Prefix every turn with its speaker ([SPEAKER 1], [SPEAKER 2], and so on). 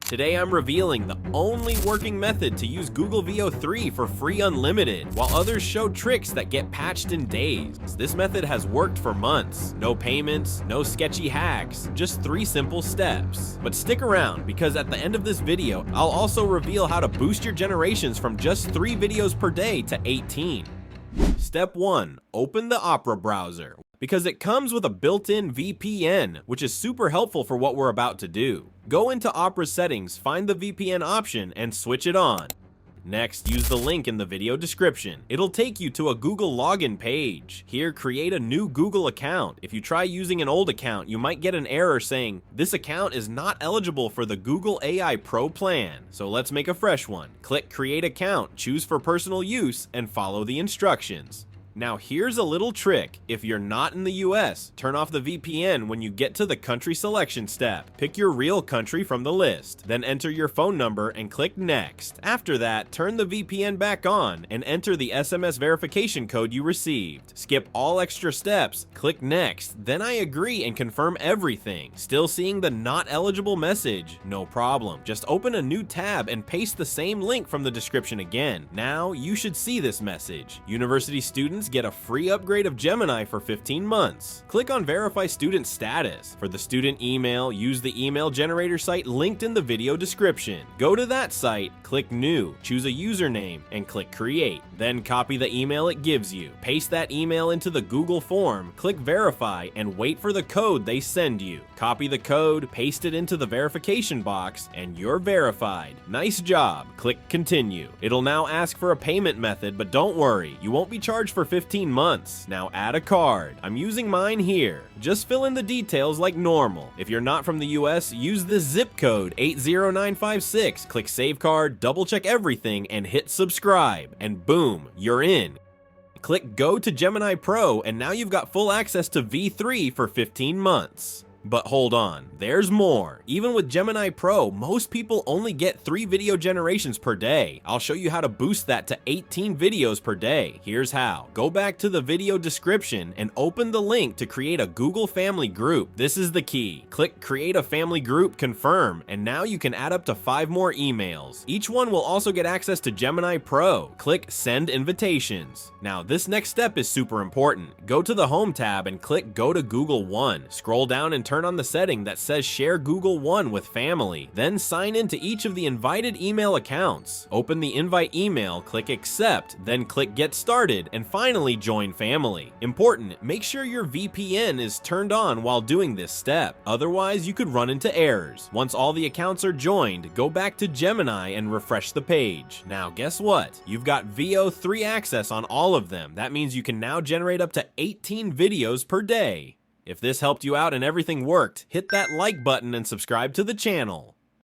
[SPEAKER 1] Today I'm revealing the only working method to use Google Veo3 for free unlimited, while others show tricks that get patched in days. This method has worked for months. No payments, no sketchy hacks, just 3 simple steps. But stick around, because at the end of this video, I'll also reveal how to boost your generations from just 3 videos per day to 18. Step 1. Open the Opera browser, because it comes with a built-in VPN, which is super helpful for what we're about to do. Go into Opera settings, find the VPN option, and switch it on. Next, use the link in the video description. It'll take you to a Google login page. Here, create a new Google account. If you try using an old account, you might get an error saying, "This account is not eligible for the Google AI Pro plan." So let's make a fresh one. Click Create Account, choose for personal use, and follow the instructions. Now here's a little trick. If you're not in the US, turn off the VPN when you get to the country selection step. Pick your real country from the list, then enter your phone number and click Next. After that, turn the VPN back on and enter the SMS verification code you received. Skip all extra steps, click Next, then I agree and confirm everything. Still seeing the not eligible message? No problem. Just open a new tab and paste the same link from the description again. Now you should see this message. University students get a free upgrade of Gemini for 15 months. Click on Verify Student Status. For the student email, use the email generator site linked in the video description. Go to that site, click New, choose a username, and click Create. Then copy the email it gives you. Paste that email into the Google form, click Verify, and wait for the code they send you. Copy the code, paste it into the verification box, and you're verified. Nice job. Click Continue. It'll now ask for a payment method, but don't worry, you won't be charged for 15 months. Now add a card. I'm using mine here. Just fill in the details like normal. If you're not from the US, use the zip code 80956. Click Save Card, double check everything, and hit subscribe. And boom, you're in. Click Go to Gemini Pro, and now you've got full access to V3 for 15 months. But hold on, there's more. Even with Gemini Pro, most people only get 3 video generations per day. I'll show you how to boost that to 18 videos per day. Here's how. Go back to the video description and open the link to create a Google Family Group. This is the key. Click Create a Family Group, confirm, and now you can add up to 5 more emails. Each one will also get access to Gemini Pro. Click Send Invitations. Now this next step is super important. Go to the Home tab and click Go to Google One. Scroll down and turn on the setting that says Share Google One with Family. Then sign into each of the invited email accounts. Open the invite email, click Accept, then click Get Started, and finally join Family. Important, make sure your VPN is turned on while doing this step. Otherwise, you could run into errors. Once all the accounts are joined, go back to Gemini and refresh the page. Now guess what? You've got Veo3 access on all of them. That means you can now generate up to 18 videos per day. If this helped you out and everything worked, hit that like button and subscribe to the channel.